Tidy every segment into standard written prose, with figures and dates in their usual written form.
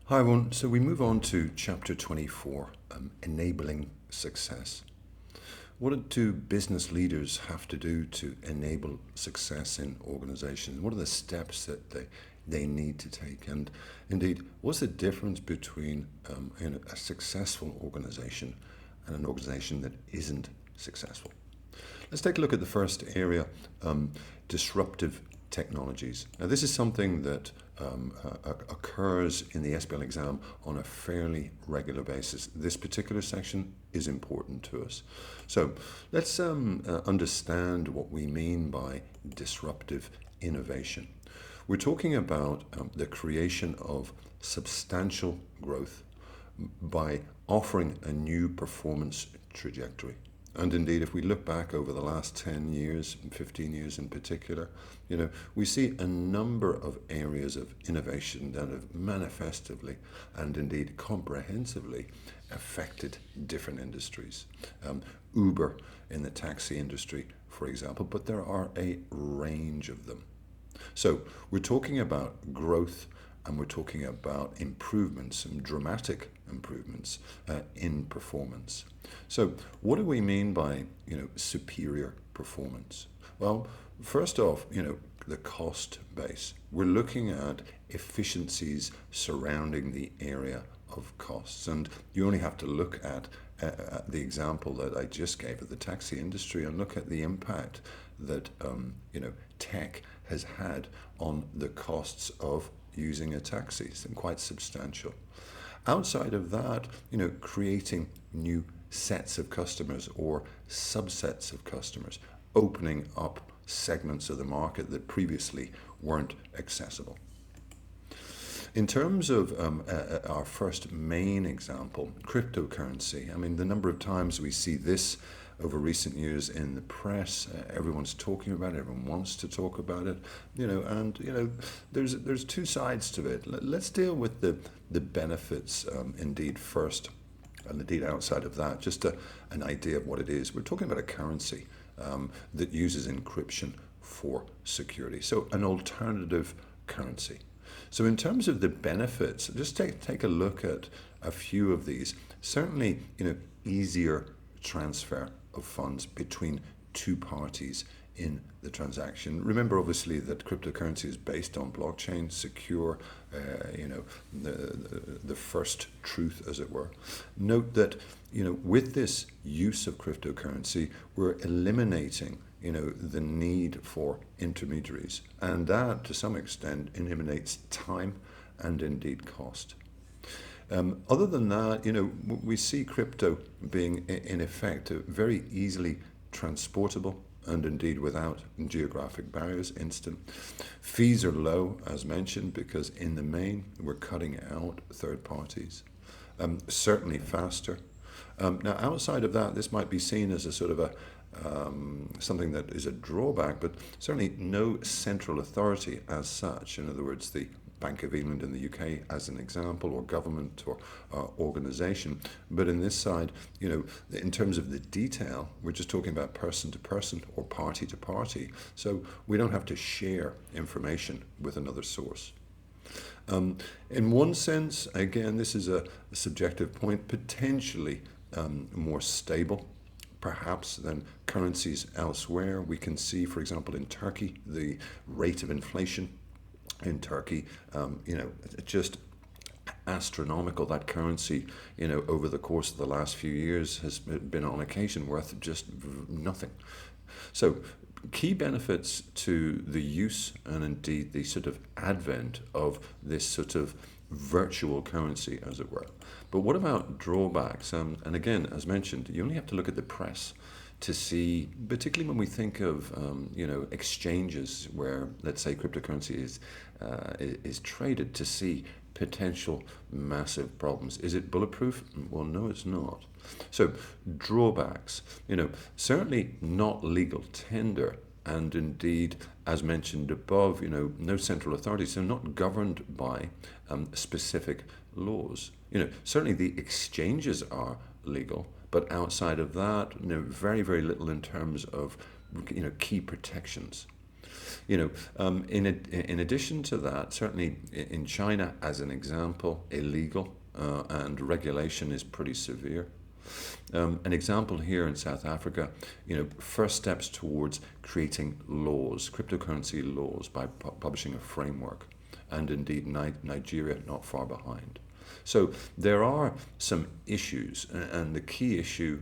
Hi everyone, so we move on to chapter 24, enabling success. What do business leaders have to do to enable success in organizations? What are the steps that they need to take? And indeed, what's the difference between a successful organization and an organization that isn't successful? Let's take a look at the first area, disruptive technologies. Now, this is something that occurs in the SBL exam on a fairly regular basis. This particular section is important to us. So let's understand what we mean by disruptive innovation. We're talking about the creation of substantial growth by offering a new performance trajectory. And indeed, if we look back over the last 10 years, 15 years in particular, we see a number of areas of innovation that have manifestively and indeed comprehensively affected different industries. Uber in the taxi industry, for example, but there are a range of them. So we're talking about growth, and we're talking about improvements, and dramatic improvements in performance. So what do we mean by superior performance? Well, first off, the cost base. We're looking at efficiencies surrounding the area of costs, and you only have to look at the example that I just gave of the taxi industry and look at the impact that tech has had on the costs of using a taxi. It's quite substantial. Outside of that, creating new sets of customers or subsets of customers, opening up segments of the market that previously weren't accessible. In terms of our first main example, cryptocurrency, the number of times we see this over recent years in the press, everyone's talking about it, everyone wants to talk about it, there's two sides to it. Let's deal with the benefits indeed first, and indeed outside of that, just an idea of what it is. We're talking about a currency that uses encryption for security, so an alternative currency. So in terms of the benefits, just take a look at a few of these. Certainly, easier transfer of funds between two parties in the transaction. Remember, obviously, that cryptocurrency is based on blockchain, secure, the first truth, as it were. Note that, with this use of cryptocurrency, we're eliminating the need for intermediaries, and that to some extent eliminates time and indeed cost. Other than that, we see crypto being in effect very easily transportable and indeed without geographic barriers, instant. Fees are low, as mentioned, because in the main we're cutting out third parties. Certainly faster. Now, outside of that, this might be seen as a sort of something that is a drawback, but certainly no central authority as such. In other words, the Bank of England in the UK as an example, or government or organisation. But in this side, in terms of the detail, we're just talking about person to person or party to party. So we don't have to share information with another source. In one sense, again, this is a subjective point, potentially more stable perhaps than currencies elsewhere. We can see, for example, in Turkey, the rate of inflation in Turkey, just astronomical. That currency, over the course of the last few years has been on occasion worth just nothing. So key benefits to the use and indeed the sort of advent of this sort of virtual currency, as it were. But what about drawbacks? And again, as mentioned, you only have to look at the press to see, particularly when we think of exchanges where, let's say, cryptocurrency is traded, to see potential massive problems. Is it bulletproof? Well, no, it's not. So drawbacks, certainly not legal tender, and indeed, as mentioned above, no central authority, so not governed by specific laws. Certainly the exchanges are legal, but outside of that, very, very little in terms of key protections. In addition to that, certainly in China, as an example, illegal and regulation is pretty severe. An example here in South Africa, first steps towards creating laws, cryptocurrency laws, by publishing a framework, and indeed Nigeria not far behind. So there are some issues, and the key issue,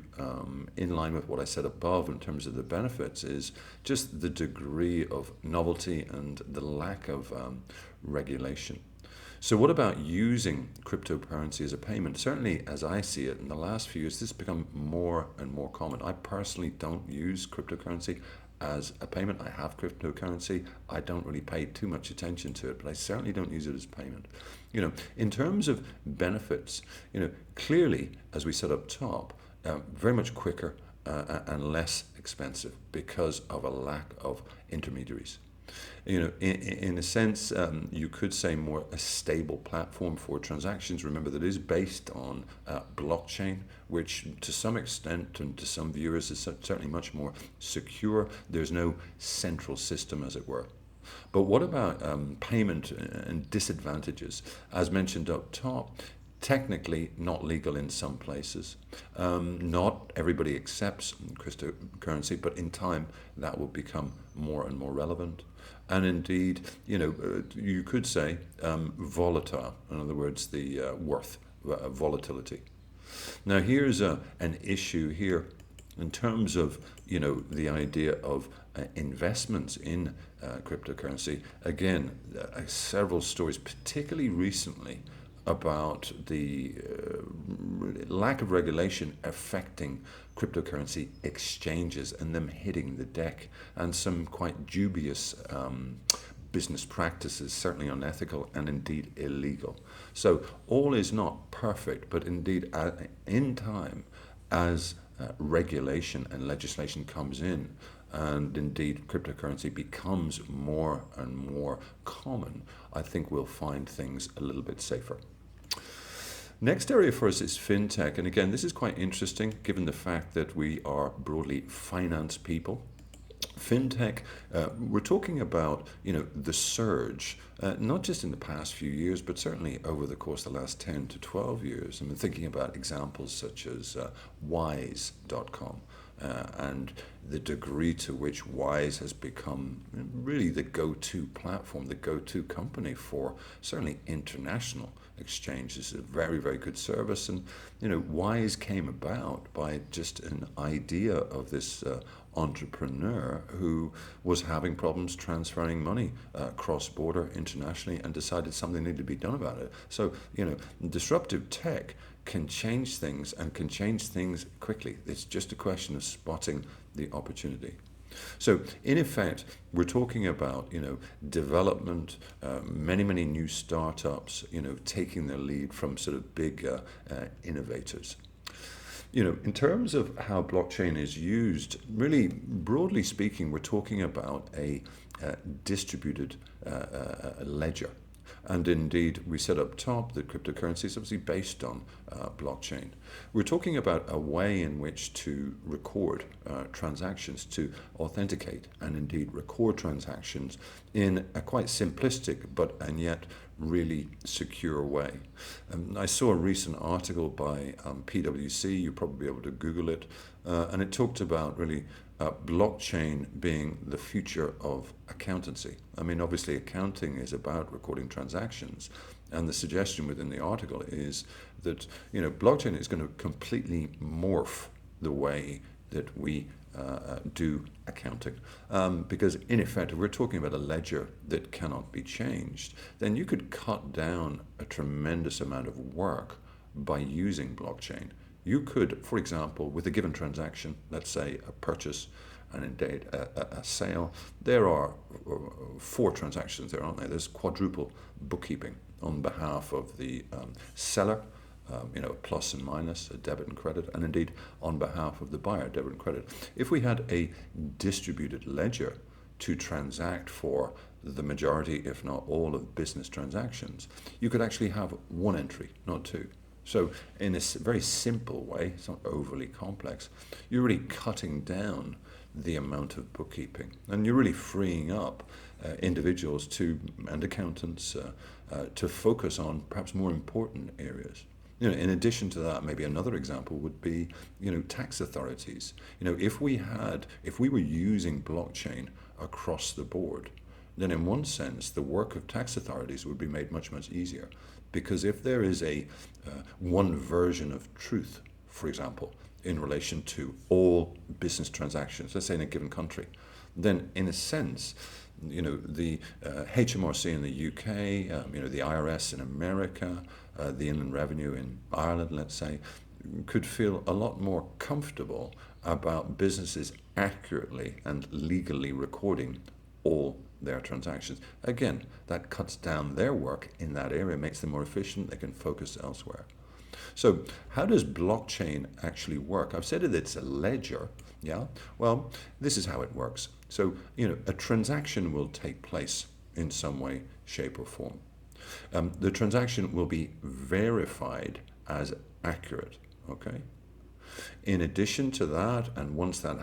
in line with what I said above in terms of the benefits, is just the degree of novelty and the lack of regulation. So what about using cryptocurrency as a payment? Certainly, as I see it, in the last few years, this has become more and more common. I personally don't use cryptocurrency as a payment. I have cryptocurrency. I don't really pay too much attention to it, but I certainly don't use it as payment. In terms of benefits, clearly, as we said up top, very much quicker and less expensive because of a lack of intermediaries. In a sense, you could say more a stable platform for transactions. Remember, that is based on blockchain, which to some extent and to some viewers is certainly much more secure. There's no central system, as it were. But what about payment and disadvantages? As mentioned up top, technically not legal in some places. Not everybody accepts cryptocurrency, but in time that will become more and more relevant. And indeed, you could say volatile, in other words, the worth, volatility. Now here's an issue here in terms of, the idea of investments in cryptocurrency. Again, several stories, particularly recently, about the lack of regulation affecting cryptocurrency exchanges and them hitting the deck, and some quite dubious business practices, certainly unethical and indeed illegal. So all is not perfect, but indeed in time, as regulation and legislation comes in, and indeed cryptocurrency becomes more and more common, I think we'll find things a little bit safer. Next area for us is fintech, and again, this is quite interesting given the fact that we are broadly finance people. Fintech, we're talking about, the surge, not just in the past few years, but certainly over the course of the last 10 to 12 years. I'm thinking about examples such as Wise.com. And the degree to which Wise has become really the go-to platform, the go-to company for certainly international exchanges. A very, very good service. And, Wise came about by just an idea of this entrepreneur who was having problems transferring money cross-border internationally and decided something needed to be done about it. So, disruptive tech can change things and can change things quickly. It's just a question of spotting the opportunity. So in effect, we're talking about, development, many new startups, taking the lead from sort of big innovators. In terms of how blockchain is used, really broadly speaking, we're talking about a distributed ledger. And indeed, we said up top that cryptocurrency is obviously based on blockchain. We're talking about a way in which to record transactions, to authenticate and indeed record transactions in a quite simplistic and yet really secure way. I saw a recent article by PwC, you'll probably be able to Google it, and it talked about really blockchain being the future of accountancy. Obviously accounting is about recording transactions, and the suggestion within the article is that blockchain is going to completely morph the way that we do accounting, because in effect, if we're talking about a ledger that cannot be changed, then you could cut down a tremendous amount of work by using blockchain. You could, for example, with a given transaction, let's say a purchase and indeed a sale, there are 4 transactions there, aren't there? There's quadruple bookkeeping on behalf of the seller, a plus and minus, a debit and credit, and indeed on behalf of the buyer, debit and credit. If we had a distributed ledger to transact for the majority, if not all, of business transactions, you could actually have 1 entry, not 2. So in a very simple way, it's not overly complex, you're really cutting down the amount of bookkeeping. And you're really freeing up individuals and accountants to focus on perhaps more important areas. In addition to that, maybe another example would be, tax authorities. If we were using blockchain across the board, then in one sense, the work of tax authorities would be made much, much easier. Because if there is one version of truth, for example, in relation to all business transactions, let's say in a given country, then in a sense, the HMRC in the UK, the IRS in America, the Inland Revenue in Ireland, let's say, could feel a lot more comfortable about businesses accurately and legally recording all their transactions. Again, that cuts down their work in that area, makes them more efficient, they can focus elsewhere. So how does blockchain actually work? I've said that it's a ledger, yeah? Well, this is how it works. So, a transaction will take place in some way, shape or form. The transaction will be verified as accurate, okay? In addition to that, and once that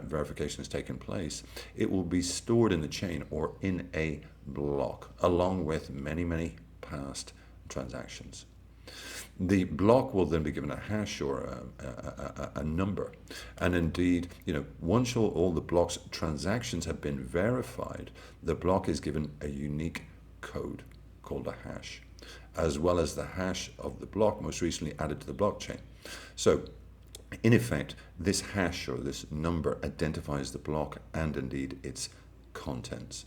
verification has taken place, it will be stored in the chain or in a block, along with many, many past transactions. The block will then be given a hash or a number. And indeed, once all the block's transactions have been verified, the block is given a unique code called a hash, as well as the hash of the block most recently added to the blockchain. So, in effect, this hash or this number identifies the block and indeed its contents.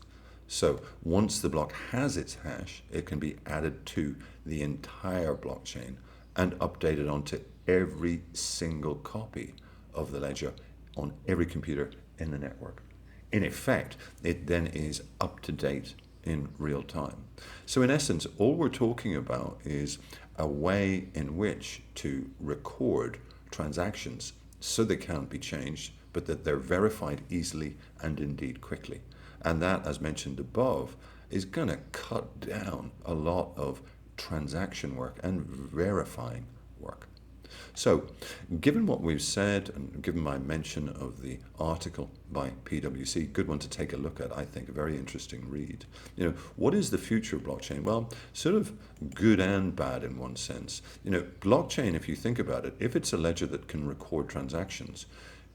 So once the block has its hash, it can be added to the entire blockchain and updated onto every single copy of the ledger on every computer in the network. In effect, it then is up to date in real time. So in essence, all we're talking about is a way in which to record transactions so they can't be changed, but that they're verified easily and indeed quickly. And that, as mentioned above, is going to cut down a lot of transaction work and verifying work. So, given what we've said and given my mention of the article by PwC, good one to take a look at, I think, a very interesting read. What is the future of blockchain? Well, sort of good and bad in one sense. Blockchain, if you think about it, if it's a ledger that can record transactions,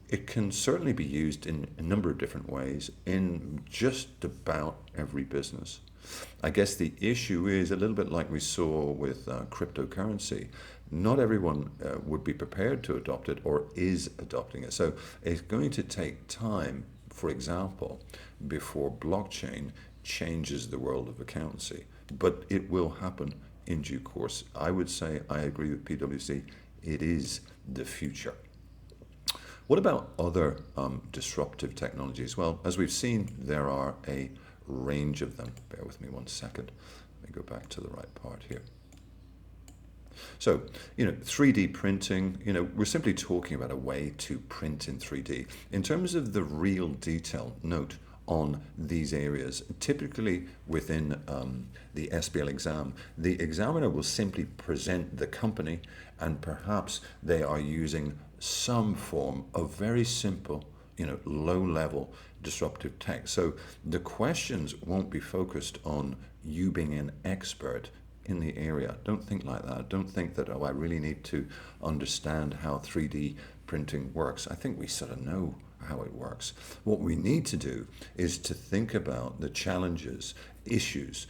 it can certainly be used in a number of different ways in just about every business. I guess the issue is a little bit like we saw with cryptocurrency. Not everyone would be prepared to adopt it or is adopting it. So it's going to take time, for example, before blockchain changes the world of accountancy. But it will happen in due course. I would say I agree with PwC. It is the future. What about other disruptive technologies? Well, as we've seen, there are a range of them. Bear with me one second. Let me go back to the right part here. So, 3D printing, we're simply talking about a way to print in 3D. In terms of the real detail, note on these areas, typically within the SBL exam, the examiner will simply present the company and perhaps they are using some form of very simple, low-level disruptive tech. So the questions won't be focused on you being an expert in the area. Don't think like that. Don't think that, I really need to understand how 3D printing works. I think we sort of know how it works. What we need to do is to think about the challenges, issues,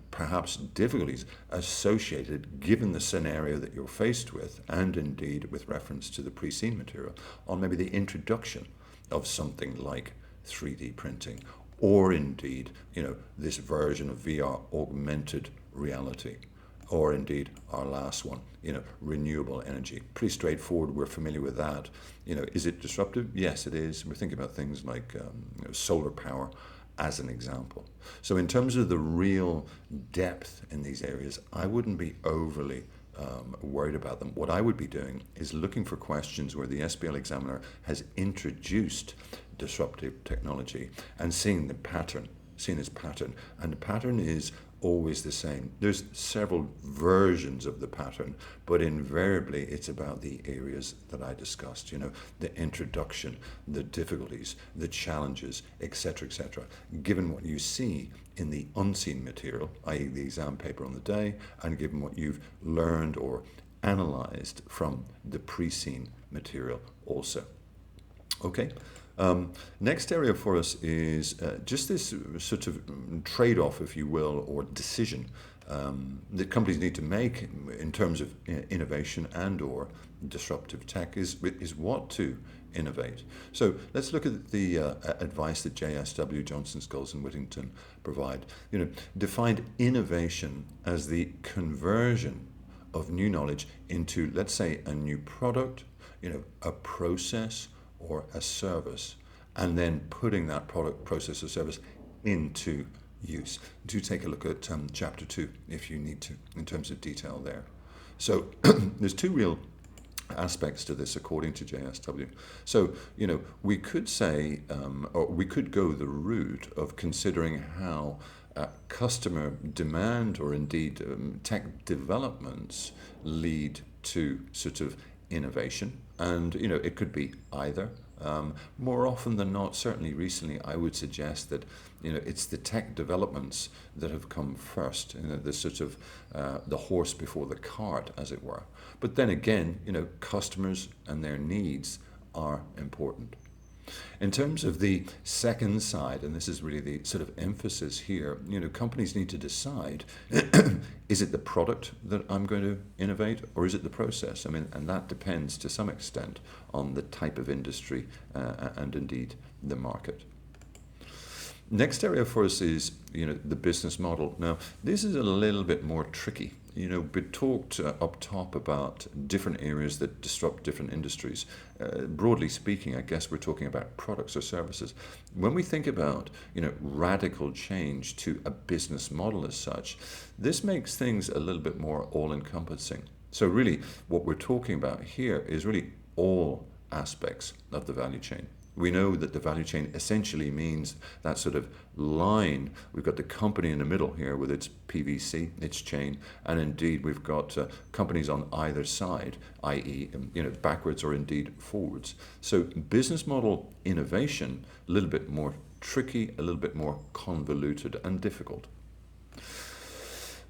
perhaps difficulties associated given the scenario that you're faced with, and indeed with reference to the pre-seen material, on maybe the introduction of something like 3D printing, or indeed, this version of VR, augmented reality, or indeed our last one, renewable energy. Pretty straightforward, we're familiar with that. Is it disruptive? Yes, it is. We're thinking about things like solar power as an example. So in terms of the real depth in these areas, I wouldn't be overly worried about them. What I would be doing is looking for questions where the SBL examiner has introduced disruptive technology and seeing its pattern. And the pattern is always the same. There's several versions of the pattern, but invariably it's about the areas that I discussed, the introduction, the difficulties, the challenges, etc., etc. Given what you see in the unseen material, i.e. the exam paper on the day, and given what you've learned or analyzed from the pre-seen material also. Okay. Next area for us is just this sort of trade-off, if you will, or decision that companies need to make in terms of innovation and or disruptive tech is what to innovate. So let's look at the advice that JSW, Johnson, Scholes and Whittington provide. Defined innovation as the conversion of new knowledge into, let's say, a new product, a process, or a service, and then putting that product, process, or service into use. Do take a look at chapter 2 if you need to, in terms of detail there. So there's two real aspects to this according to JSW. So, we could say, or we could go the route of considering how customer demand or indeed tech developments lead to sort of innovation. And, it could be either. More often than not, certainly recently, I would suggest that, it's the tech developments that have come first, the sort of the horse before the cart, as it were. But then again, customers and their needs are important. In terms of the second side, and this is really the sort of emphasis here, companies need to decide, is it the product that I'm going to innovate or is it the process? And that depends to some extent on the type of industry and indeed the market. Next area for us is, the business model. Now, this is a little bit more tricky. We talked up top about different areas that disrupt different industries. Broadly speaking, I guess we're talking about products or services. When we think about, radical change to a business model as such, this makes things a little bit more all-encompassing. So really, what we're talking about here is really all aspects of the value chain. We know that the value chain essentially means that sort of line. We've got the company in the middle here with its PVC, its chain, and indeed we've got companies on either side, i.e., backwards or indeed forwards. So business model innovation, a little bit more tricky, a little bit more convoluted and difficult.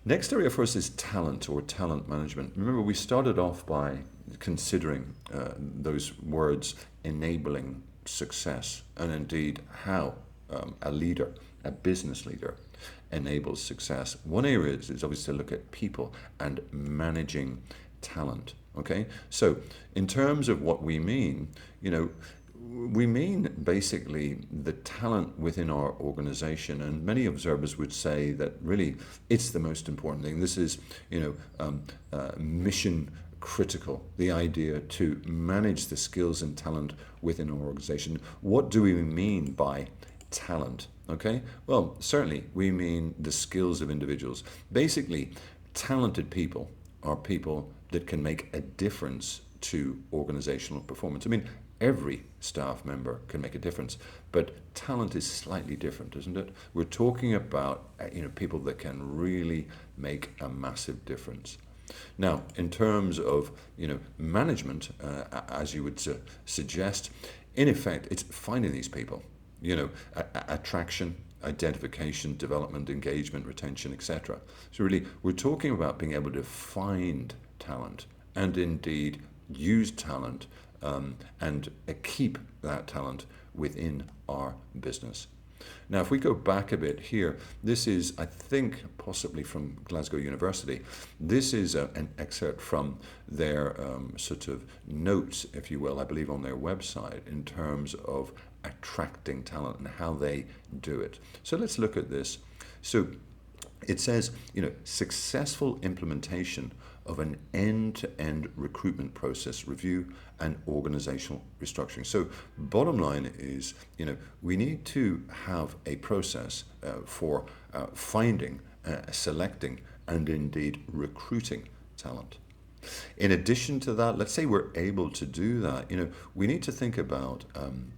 Next area for us is talent or talent management. Remember, we started off by considering those words enabling success, and indeed how a leader, a business leader, enables success. One area is obviously to look at people and managing talent. Okay, so in terms of what we mean, we mean basically the talent within our organization, and many observers would say that really it's the most important thing. This is, mission critical, the idea to manage the skills and talent within our organization. What do we mean by talent? Okay, well, certainly we mean the skills of individuals. Basically, talented people are people that can make a difference to organizational performance. Every staff member can make a difference, but talent is slightly different, isn't it? We're talking about people that can really make a massive difference. Now, in terms of management, as you would suggest, in effect, it's finding these people. Attraction, identification, development, engagement, retention, etc. So really, we're talking about being able to find talent and indeed use talent and keep that talent within our business. Now, if we go back a bit here, this is, I think, possibly from Glasgow University. This is an excerpt from their sort of notes, if you will, I believe on their website, in terms of attracting talent and how they do it. So let's look at this. So it says, successful implementation of an end-to-end recruitment process review and organizational restructuring. So bottom line is, we need to have a process for finding, selecting, and indeed recruiting talent. In addition to that, let's say we're able to do that, we need to think about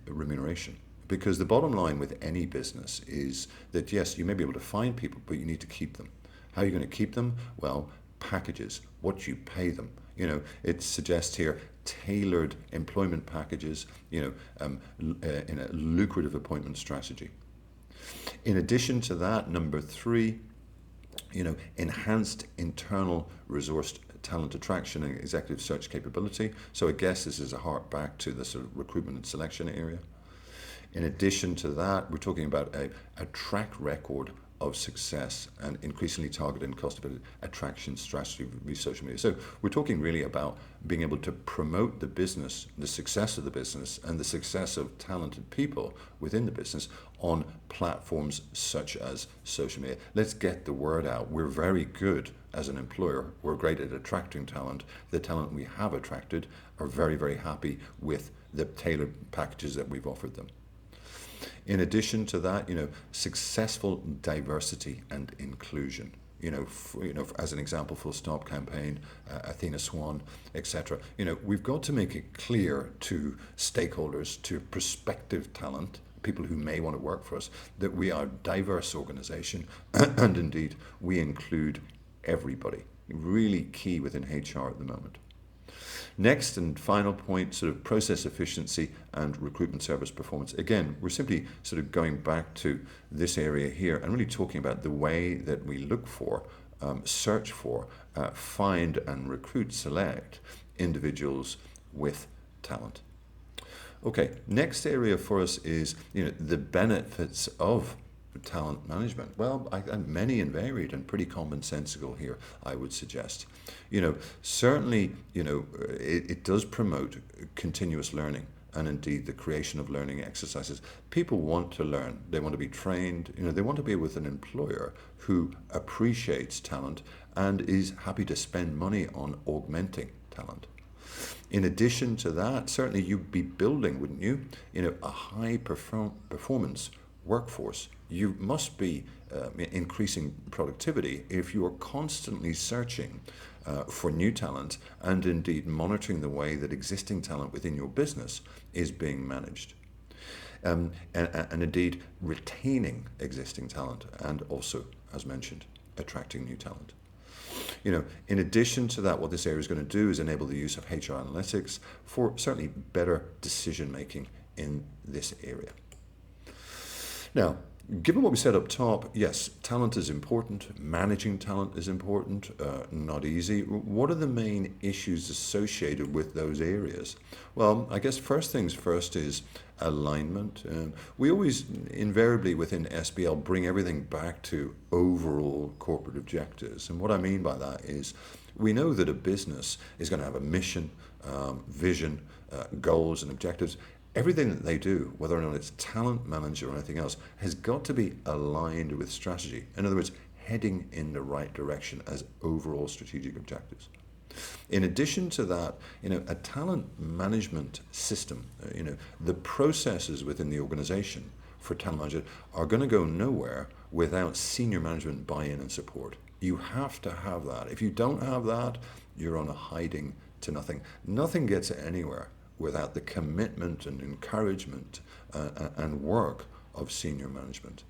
remuneration. Because the bottom line with any business is that, yes, you may be able to find people, but you need to keep them. How are you going to keep them? Well, packages, what you pay them. It suggests here tailored employment packages, in a lucrative appointment strategy. In addition to that, number 3, enhanced internal resourced talent attraction and executive search capability. So I guess this is a hark back to the sort of recruitment and selection area. In addition to that, we're talking about a track record of success and increasingly targeted and cost-effective attraction strategy with social media. So we're talking really about being able to promote the business, the success of the business, and the success of talented people within the business on platforms such as social media. Let's get the word out. We're very good as an employer. We're great at attracting talent. The talent we have attracted are very, very happy with the tailored packages that we've offered them. In addition to that, successful diversity and inclusion. As an example, Full Stop campaign, Athena Swan, etc. We've got to make it clear to stakeholders, to prospective talent, people who may want to work for us, that we are a diverse organization, and indeed we include everybody. Really key within HR at the moment. Next and final point, sort of process efficiency and recruitment service performance. Again, we're simply sort of going back to this area here and really talking about the way that we look for, search for, find and recruit, select individuals with talent. Okay, next area for us is the benefits of talent management. Well, many and varied and pretty commonsensical here, I would suggest. Certainly, it does promote continuous learning and indeed the creation of learning exercises. People want to learn. They want to be trained. They want to be with an employer who appreciates talent and is happy to spend money on augmenting talent. In addition to that, certainly you'd be building, wouldn't you, a high performance workforce. You must be increasing productivity if you are constantly searching for new talent and indeed monitoring the way that existing talent within your business is being managed. And indeed retaining existing talent and also, as mentioned, attracting new talent. In addition to that, what this area is going to do is enable the use of HR analytics for certainly better decision making in this area. Now, given what we said up top, yes, talent is important, managing talent is important, not easy. What are the main issues associated with those areas? Well, I guess first things first is alignment. We always invariably within SBL bring everything back to overall corporate objectives. And what I mean by that is we know that a business is going to have a mission, vision, goals and objectives. Everything that they do, whether or not it's talent manager or anything else, has got to be aligned with strategy. In other words, heading in the right direction as overall strategic objectives. In addition to that, a talent management system, the processes within the organization for talent management are going to go nowhere without senior management buy-in and support. You have to have that. If you don't have that, you're on a hiding to nothing. Nothing gets anywhere without the commitment and encouragement and work of senior management.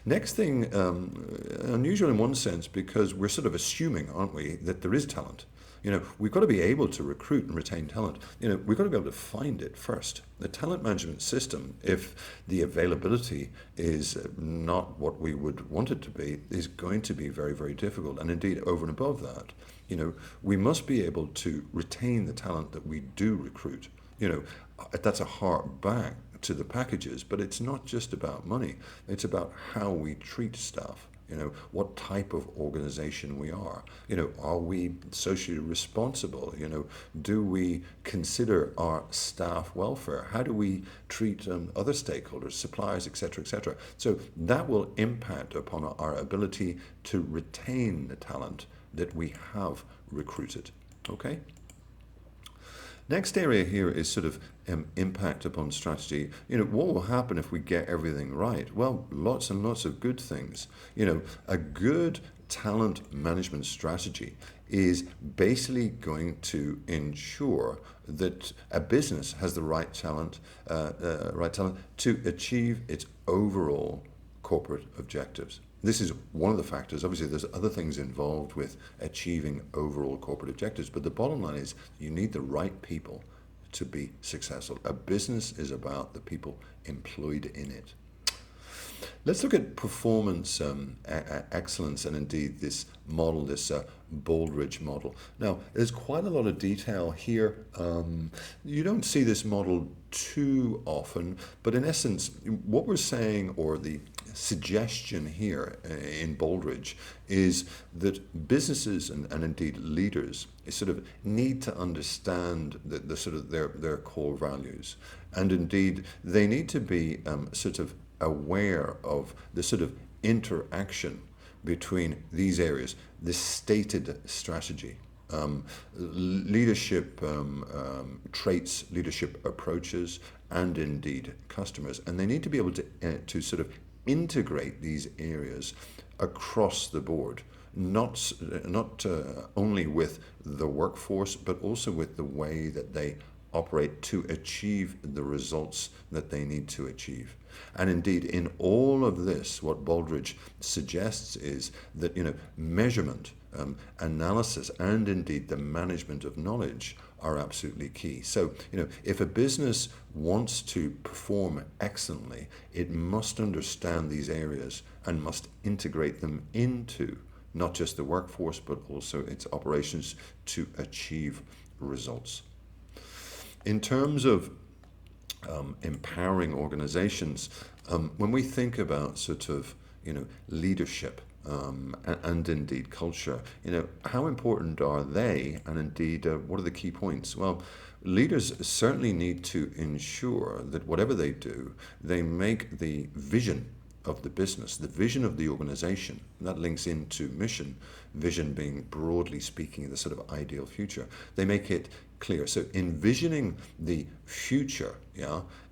Next thing, unusual in one sense, because we're sort of assuming, aren't we, that there is talent. We've got to be able to recruit and retain talent. We've got to be able to find it first. The talent management system, if the availability is not what we would want it to be, is going to be very, very difficult. And indeed, over and above that, we must be able to retain the talent that we do recruit. That's a hark back to the packages, but it's not just about money. It's about how we treat staff. What type of organization we are. Are we socially responsible? Do we consider our staff welfare? How do we treat other stakeholders, suppliers, etc., etc.? So that will impact upon our ability to retain the talent that we have recruited. Okay? Next area here is sort of impact upon strategy. What will happen if we get everything right? Well, lots and lots of good things. A good talent management strategy is basically going to ensure that a business has the right talent to achieve its overall corporate objectives. This is one of the factors. Obviously, there's other things involved with achieving overall corporate objectives, but the bottom line is you need the right people to be successful. A business is about the people employed in it. Let's look at performance excellence and indeed this model, this Baldrige model. Now, there's quite a lot of detail here. You don't see this model too often, but in essence, what we're saying, or the suggestion here in Baldrige, is that businesses and indeed leaders sort of need to understand the sort of their core values, and indeed they need to be sort of aware of the sort of interaction between these areas, this stated strategy, leadership traits, leadership approaches, and indeed customers. And they need to be able to sort of integrate these areas across the board, not only with the workforce, but also with the way that they operate to achieve the results that they need to achieve. And indeed, in all of this, what Baldrige suggests is that, measurement, analysis, and indeed the management of knowledge are absolutely key. So, if a business wants to perform excellently, it must understand these areas and must integrate them into not just the workforce, but also its operations to achieve results. In terms of empowering organizations, when we think about sort of, leadership and indeed culture, how important are they, and indeed what are the key points? Well, leaders certainly need to ensure that whatever they do, they make the vision of the business, the vision of the organization, that links into mission, vision being broadly speaking the sort of ideal future. They make it clear. So envisioning the future,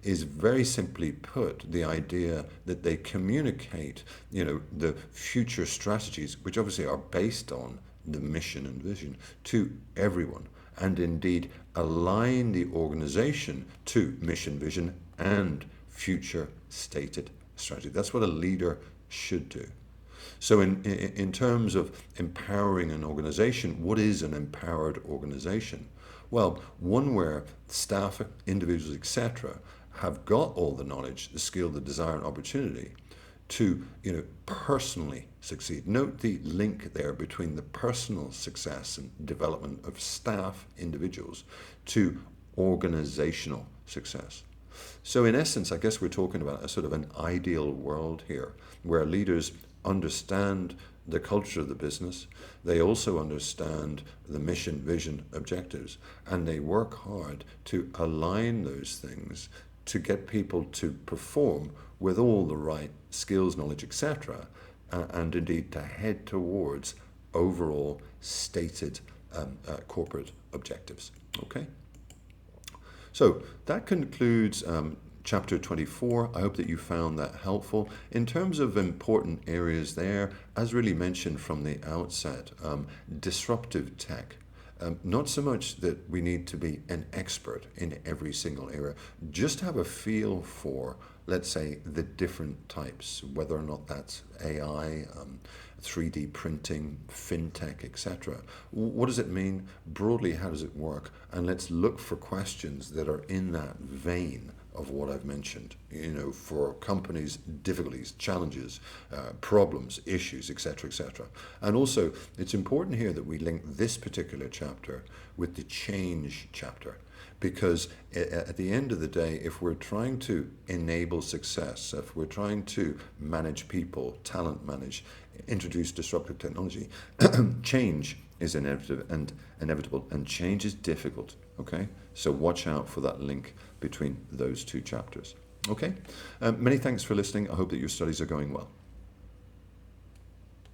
is very simply put the idea that they communicate, the future strategies, which obviously are based on the mission and vision, to everyone, and indeed align the organization to mission, vision, and future stated strategy. That's what a leader should do. So in terms of empowering an organization, what is an empowered organization? Well, one where staff, individuals, etc., have got all the knowledge, the skill, the desire, and opportunity to, personally succeed. Note the link there between the personal success and development of staff, individuals, to organizational success. So in essence, I guess we're talking about a sort of an ideal world here, where leaders understand the culture of the business, they also understand the mission, vision, objectives, and they work hard to align those things to get people to perform with all the right skills, knowledge, etc., and indeed to head towards overall stated corporate objectives. Okay? So that concludes Chapter 24. I hope that you found that helpful. In terms of important areas there, as really mentioned from the outset, disruptive tech. Not so much that we need to be an expert in every single area, just have a feel for, let's say, the different types, whether or not that's AI, 3D printing, fintech, etc. What does it mean? Broadly, how does it work? And let's look for questions that are in that vein of what I've mentioned, for companies, difficulties, challenges, problems, issues, etc., etc. And also, it's important here that we link this particular chapter with the change chapter, because at the end of the day, if we're trying to enable success, if we're trying to manage people, talent manage, introduce disruptive technology, change is inevitable, and change is difficult. Okay, so watch out for that link between those two chapters. Okay, many thanks for listening. I hope that your studies are going well.